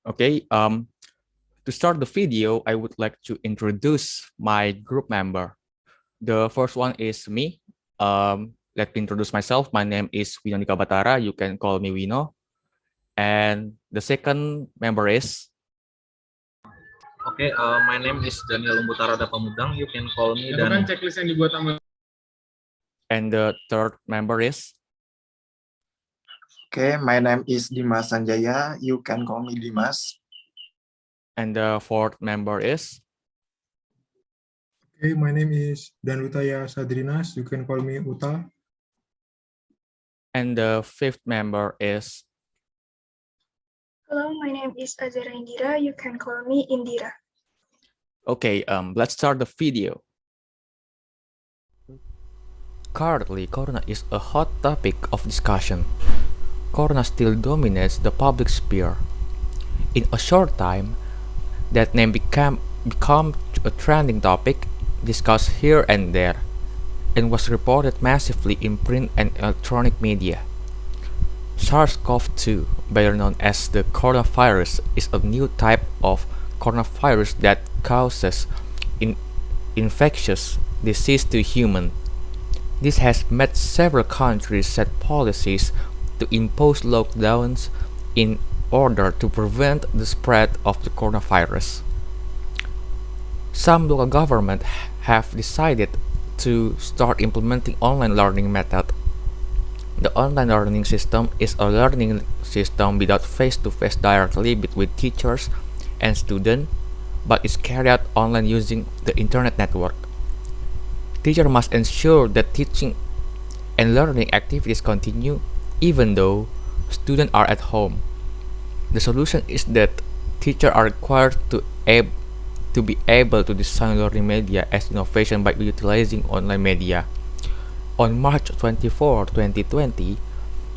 Okay, to start the video, I would like to introduce my group member. The first one is me. Let me introduce myself. My name is Winonika Batara. You can call me Wino. And the second member is, Oke, my name is Daniel Umbutara Pamudang. You can call me Itu kan Danu. checklist yang dibuat sama. and the third member is, Okay, my name is Dimas Sanjaya. You can call me Dimas. and the fourth member is, Okay, my name is Danutaya Sadrinas. You can call me Uta. and the fifth member is. Hello, my name is Azara Indira. You can call me Indira. Okay, let's start the video. Currently, Corona is a hot topic of discussion. Corona still dominates the public sphere. In a short time, that name became a trending topic, discussed here and there, and was reported massively in print and electronic media. SARS-CoV-2, better known as the coronavirus, is a new type of coronavirus that causes infectious disease to humans. This has made several countries set policies to impose lockdowns in order to prevent the spread of the coronavirus. Some local governments have decided to start implementing online learning method. The online learning system is a learning system without face-to-face directly between teachers and students, but is carried out online using the internet network. Teacher must ensure that teaching and learning activities continue even though students are at home. The solution is that teachers are required to be able to design learning media as innovation by utilizing online media. On March 24, 2020,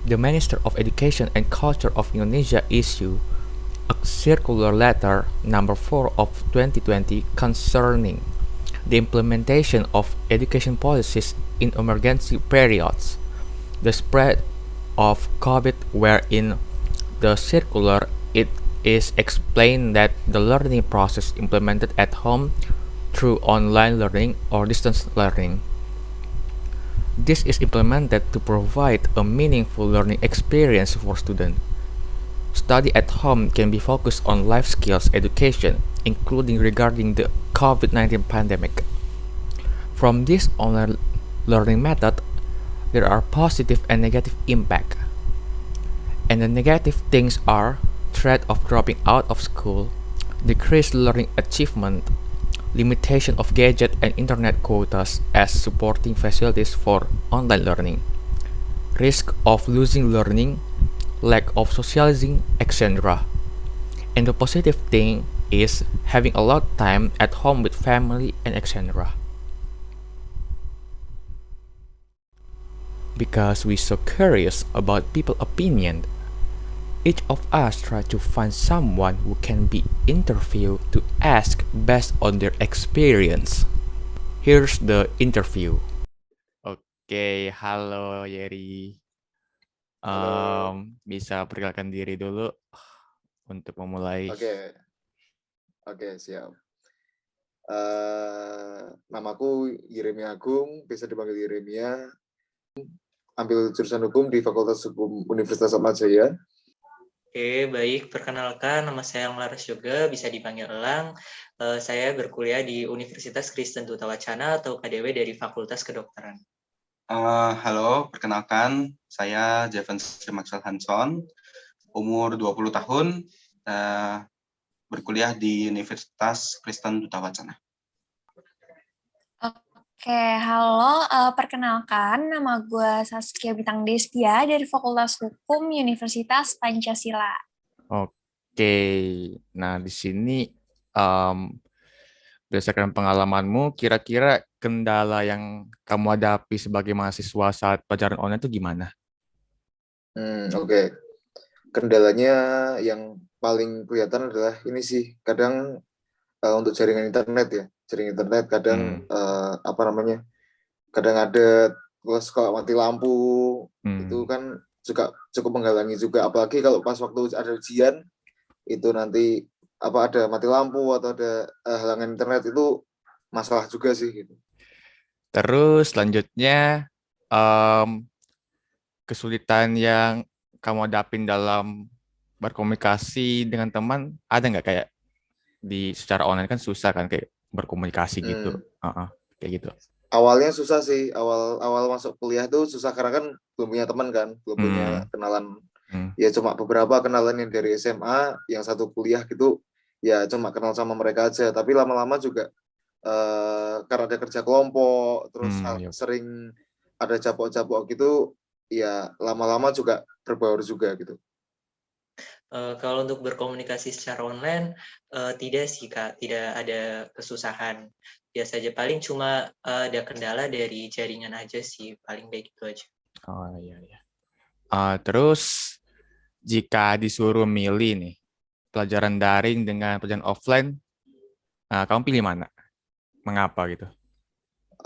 the Minister of Education and Culture of Indonesia issued a circular letter number 4 of 2020 concerning the implementation of education policies in emergency periods, the spread of COVID, wherein the circular it is explained that the learning process implemented at home through online learning or distance learning. This is implemented to provide a meaningful learning experience for students. Study at home can be focused on life skills education, including regarding the COVID-19 pandemic. From this online learning method, there are positive and negative impact. And the negative things are threat of dropping out of school, decreased learning achievement, limitation of gadget and internet quotas as supporting facilities for online learning, risk of losing learning, lack of socializing, etc. And the positive thing is having a lot of time at home with family and etc. Because we're so curious about people's opinion, each of us try to find someone who can be interviewed to ask based on their experience. Here's the interview. Oke, halo Yeri. Halo. Bisa perkenalkan diri dulu untuk memulai. Oke, siap. Namaku Yeremia Agung, bisa dipanggil Yeremia. Ambil jurusan hukum di Fakultas Hukum Universitas Atmajaya. Oke, baik. Perkenalkan, nama saya Laras juga, bisa dipanggil Elang. Saya berkuliah di Universitas Kristen Duta Wacana atau KDW dari Fakultas Kedokteran. Halo, perkenalkan, saya Jevan Maxwell Hanson, umur 20 tahun, berkuliah di Universitas Kristen Duta Wacana. Oke, halo, perkenalkan, nama gue Saskia Bintang Destia dari Fakultas Hukum Universitas Pancasila. Oke, nah di sini berdasarkan pengalamanmu, kira-kira kendala yang kamu hadapi sebagai mahasiswa saat pelajaran online itu gimana? Oke. Kendalanya yang paling kelihatan adalah ini sih, kadang untuk jaringan internet ya. Jaringan internet kadang kadang ada kalau mati lampu, itu kan juga cukup menghalangi juga, apalagi kalau pas waktu ada ujian itu nanti ada mati lampu atau ada halangan internet, itu masalah juga sih gitu. Terus selanjutnya kesulitan yang kamu hadapin dalam berkomunikasi dengan teman ada nggak, kayak di secara online kan susah kan kayak berkomunikasi gitu. Kayak gitu. Awalnya susah sih, awal masuk kuliah tuh susah karena kan belum punya teman kan, belum punya kenalan. Ya cuma beberapa kenalan yang dari SMA, yang satu kuliah gitu, ya cuma kenal sama mereka aja. Tapi lama-lama juga karena ada kerja kelompok, terus sering ada capok-capok gitu, ya lama-lama juga berbaur juga gitu. Kalau untuk berkomunikasi secara online, tidak sih Kak, tidak ada kesusahan. Biasa aja, paling cuma ada kendala dari jaringan aja sih, paling baik itu aja. Oh iya. Terus jika disuruh milih nih, pelajaran daring dengan pelajaran offline, kamu pilih mana? Mengapa gitu?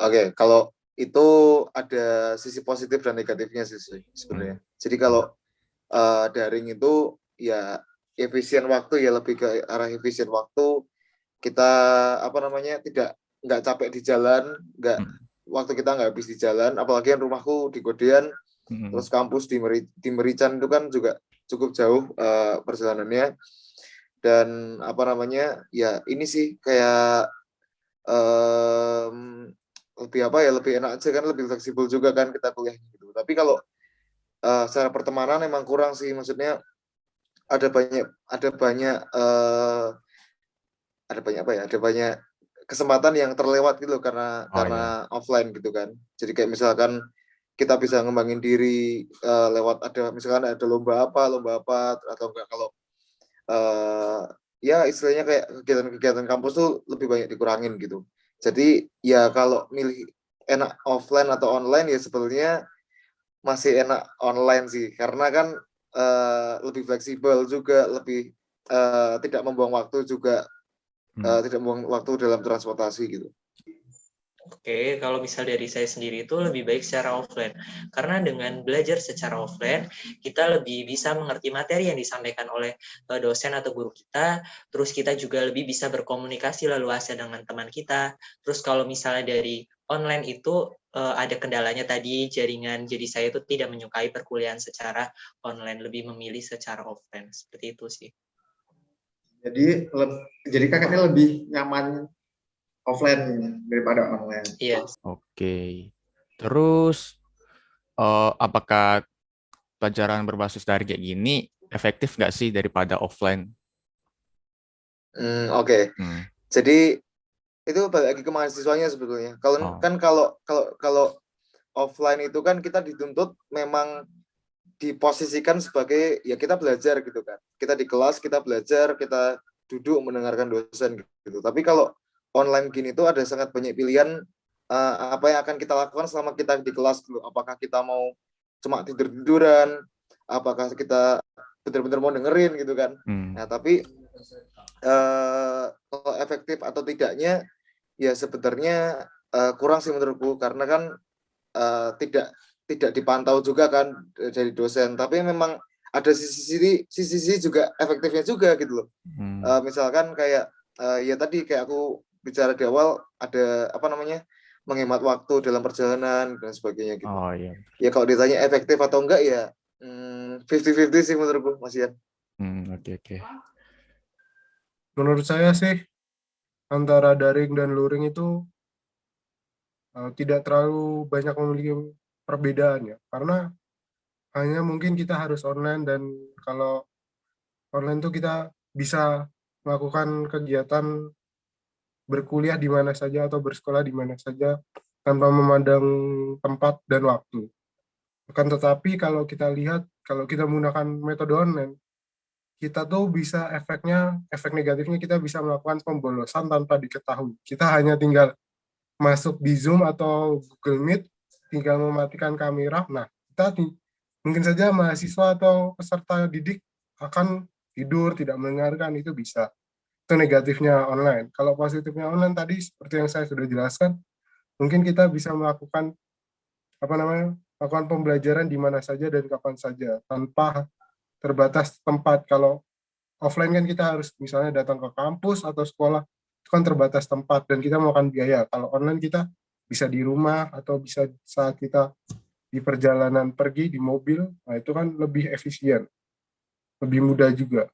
Oke, kalau itu ada sisi positif dan negatifnya sih sebenarnya. Jadi kalau daring itu ya efisien waktu, ya lebih ke arah efisien waktu. Kita nggak capek di jalan, waktu kita nggak habis di jalan. Apalagi yang rumahku di Godean, terus kampus di Merican itu kan juga cukup jauh perjalanannya. Dan ya ini sih kayak lebih enak aja kan, lebih fleksibel juga kan kita kuliah gitu. Tapi kalau secara pertemanan emang kurang sih, maksudnya ada banyak kesempatan yang terlewat gitu karena offline gitu kan. Jadi kayak misalkan kita bisa ngembangin diri lewat misalkan ada lomba apa atau enggak, kalau ya istilahnya kayak kegiatan kampus tuh lebih banyak dikurangin gitu. Jadi ya kalau milih enak offline atau online, ya sebetulnya masih enak online sih, karena kan lebih fleksibel juga, lebih tidak membuang waktu juga, tidak membuang waktu dalam transportasi gitu. Oke, kalau misal dari saya sendiri itu lebih baik secara offline. Karena dengan belajar secara offline, kita lebih bisa mengerti materi yang disampaikan oleh dosen atau guru kita, terus kita juga lebih bisa berkomunikasi leluasa dengan teman kita. Terus kalau misalnya dari online itu ada kendalanya tadi, jaringan, jadi saya itu tidak menyukai perkuliahan secara online, lebih memilih secara offline. Seperti itu sih. Jadi kakaknya lebih nyaman offline daripada online. Iya. Oke. Terus apakah pelajaran berbasis daring kayak gini efektif nggak sih daripada offline? Oke. Jadi itu balik lagi ke mahasiswanya sebetulnya. Kalau offline itu kan kita dituntut memang diposisikan sebagai ya kita belajar gitu kan. Kita di kelas, kita belajar, kita duduk mendengarkan dosen gitu. Tapi kalau online gini tuh ada sangat banyak pilihan apa yang akan kita lakukan selama kita di kelas dulu. Apakah kita mau cuma tidur-tiduran, apakah kita benar-benar mau dengerin gitu kan. Nah, tapi kalau efektif atau tidaknya ya sebenarnya kurang sih menurutku, karena kan tidak dipantau juga kan dari dosen. Tapi memang ada sisi juga efektifnya juga gitu loh. Misalkan kayak ya tadi kayak aku bicara di awal, ada menghemat waktu dalam perjalanan dan sebagainya gitu. Ya kalau ditanya efektif atau enggak, ya 50-50 sih menurutku, Mas Ian. Oke. Menurut saya sih antara daring dan luring itu tidak terlalu banyak memiliki perbedaan ya, karena hanya mungkin kita harus online, dan kalau online itu kita bisa melakukan kegiatan berkuliah di mana saja atau bersekolah di mana saja tanpa memandang tempat dan waktu. Akan tetapi kalau kita lihat, kalau kita menggunakan metode online, kita tuh bisa efek negatifnya kita bisa melakukan pembolosan tanpa diketahui. Kita hanya tinggal masuk di Zoom atau Google Meet, tinggal mematikan kamera. Nah, mungkin saja mahasiswa atau peserta didik akan tidur, tidak mendengarkan, itu bisa. Itu negatifnya online. Kalau positifnya online tadi seperti yang saya sudah jelaskan, mungkin kita bisa melakukan melakukan pembelajaran di mana saja dan kapan saja tanpa terbatas tempat. Kalau offline kan kita harus misalnya datang ke kampus atau sekolah, itu kan terbatas tempat dan kita memakan biaya. Kalau online kita bisa di rumah atau bisa saat kita di perjalanan pergi di mobil, nah itu kan lebih efisien, lebih mudah juga.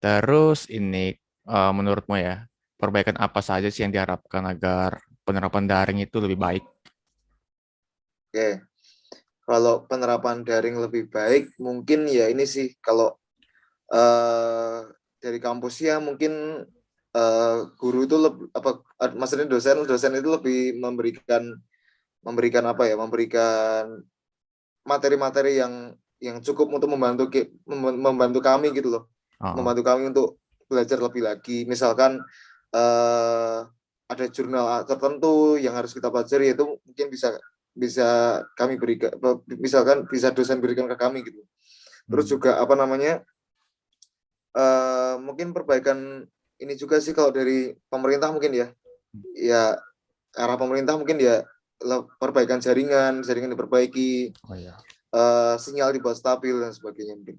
Terus ini menurutmu ya, perbaikan apa saja sih yang diharapkan agar penerapan daring itu lebih baik? Oke, kalau penerapan daring lebih baik, mungkin ya ini sih kalau dari kampus ya mungkin guru itu maksudnya dosen itu lebih memberikan apa ya, memberikan materi-materi yang cukup untuk membantu kami gitu loh, membantu kami untuk belajar lebih lagi. Misalkan ada jurnal tertentu yang harus kita pelajari, itu mungkin bisa kami berikan, misalkan bisa dosen berikan ke kami gitu. Terus juga apa namanya, mungkin perbaikan ini juga sih kalau dari pemerintah mungkin ya arah pemerintah mungkin ya perbaikan jaringan diperbaiki, sinyal dibuat stabil dan sebagainya mungkin.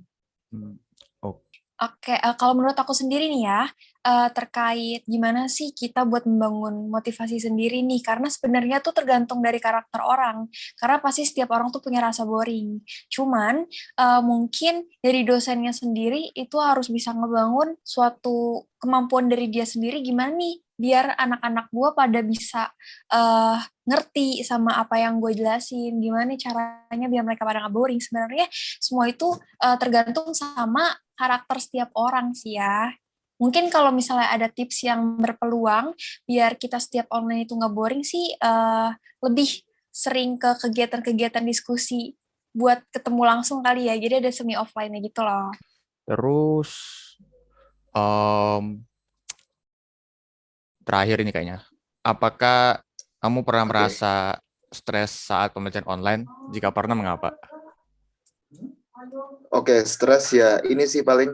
Oke, kalau menurut aku sendiri nih ya, terkait gimana sih kita buat membangun motivasi sendiri nih, karena sebenarnya tuh tergantung dari karakter orang, karena pasti setiap orang tuh punya rasa boring. Cuman mungkin dari dosennya sendiri itu harus bisa ngebangun suatu kemampuan dari dia sendiri gimana nih, biar anak-anak gue pada bisa ngerti sama apa yang gue jelasin, gimana nih caranya biar mereka pada nggak boring. Sebenarnya semua itu tergantung sama karakter setiap orang sih ya. Mungkin kalau misalnya ada tips yang berpeluang biar kita setiap online itu nggak boring sih, lebih sering ke kegiatan-kegiatan diskusi buat ketemu langsung kali ya. Jadi ada semi offline-nya gitu loh. Terus terakhir ini kayaknya, apakah kamu pernah merasa stres saat pembelajaran online? Jika pernah, mengapa? Oke, stres ya ini sih paling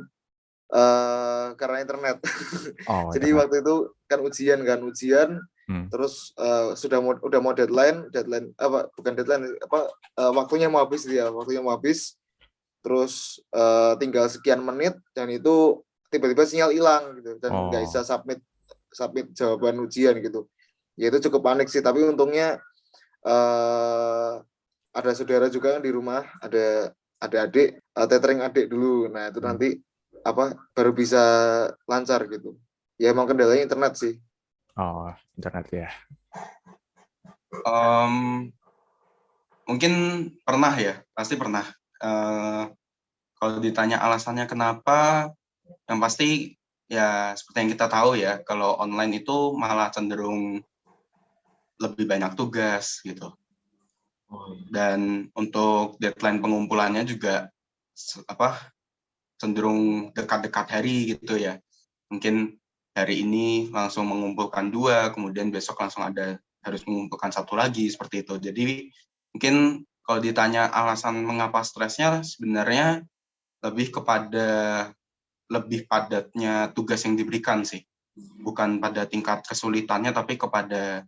karena internet. Jadi internet. waktu itu kan ujian, terus udah mau deadline apa bukan deadline waktunya mau habis, terus tinggal sekian menit dan itu tiba-tiba sinyal hilang gitu dan nggak bisa submit jawaban ujian gitu. Ya itu cukup panik sih, tapi untungnya ada saudara juga di rumah, ada adik, tethering adik dulu. Nah, itu nanti baru bisa lancar gitu. Ya emang kendalanya internet sih. Internet ya. Mungkin pernah ya, pasti pernah. Kalau ditanya alasannya kenapa, yang pasti ya seperti yang kita tahu ya, kalau online itu malah cenderung lebih banyak tugas gitu. Dan untuk deadline pengumpulannya juga cenderung dekat-dekat hari gitu ya. Mungkin hari ini langsung mengumpulkan 2, kemudian besok langsung harus mengumpulkan 1 lagi, seperti itu. Jadi mungkin kalau ditanya alasan mengapa stresnya, sebenarnya lebih padatnya tugas yang diberikan sih. Bukan pada tingkat kesulitannya, tapi kepada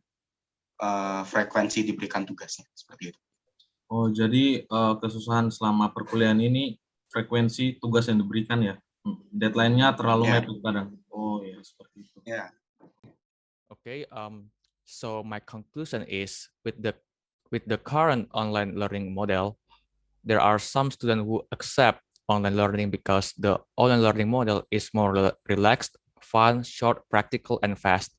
frekuensi diberikan tugasnya, seperti itu. Oh, jadi kesusahan selama perkuliahan ini frekuensi tugas yang diberikan ya, deadline-nya terlalu mepet kadang. Oh ya, seperti itu. Yeah. Okay, so my conclusion is with the current online learning model, there are some students who accept online learning because the online learning model is more relaxed, fun, short, practical, and fast.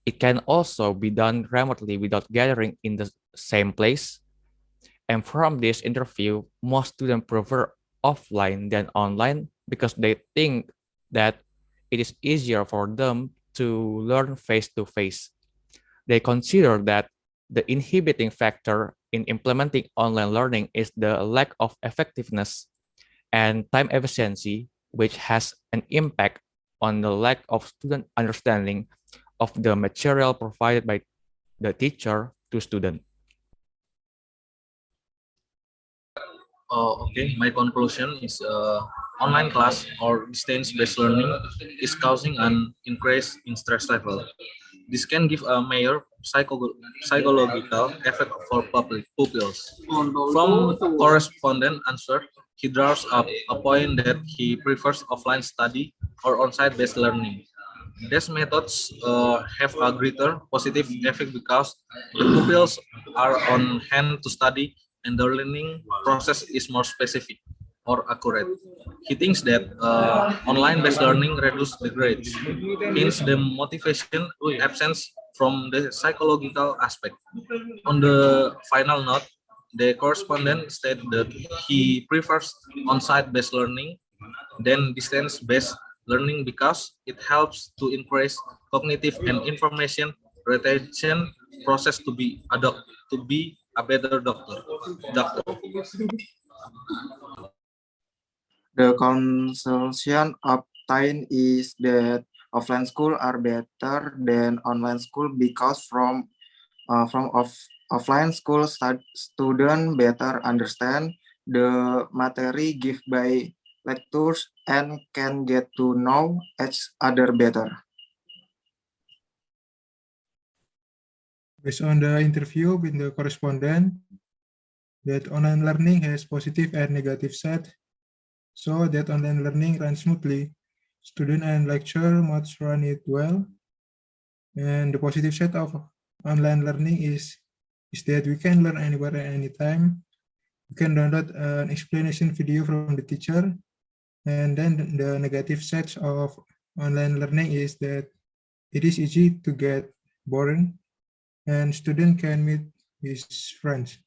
It can also be done remotely without gathering in the same place. And from this interview, most students prefer offline than online because they think that it is easier for them to learn face-to-face. They consider that the inhibiting factor in implementing online learning is the lack of effectiveness and time efficiency, which has an impact on the lack of student understanding of the material provided by the teacher to student. Okay, my conclusion is online class or distance-based learning is causing an increase in stress level. This can give a major psychological effect for pupils. From correspondent answer, he draws up a point that he prefers offline study or on-site based learning. These methods have a greater positive effect because the pupils are on hand to study and the learning process is more specific or accurate. He thinks that online-based learning reduces the grades, hence the motivation absence from the psychological aspect. On the final note, the correspondent stated that he prefers on-site based learning than distance-based learning because it helps to increase cognitive and information retention process to be a better doctor. The conclusion obtained is that offline school are better than online school because from offline school student better understand the material given by lectures and can get to know each other better. Based on the interview with the correspondent, that online learning has positive and negative side, so that online learning runs smoothly. Student and lecturer must run it well. And the positive side of online learning is that we can learn anywhere at any time. We can download an explanation video from the teacher. And then the negative side of online learning is that it is easy to get boring and student can meet his friends.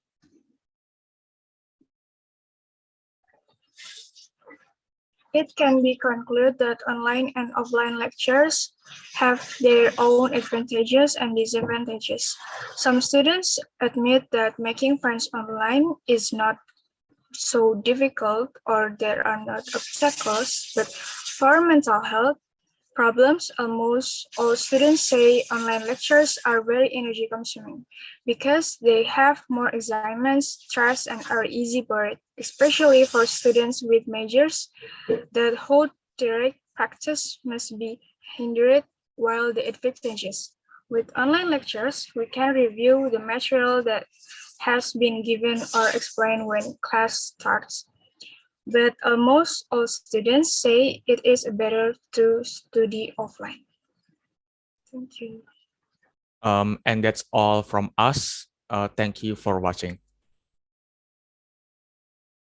It can be concluded that online and offline lectures have their own advantages and disadvantages. Some students admit that making friends online is not so difficult or there are not obstacles, but for mental health problems, almost all students say online lectures are very energy consuming because they have more assignments, tasks, and are easy bored, especially for students with majors that hold direct practice must be hindered while the advantages. With online lectures, we can review the material that has been given or explained when class starts. But almost all students say it is better to study offline. Thank you. And that's all from us. Thank you for watching.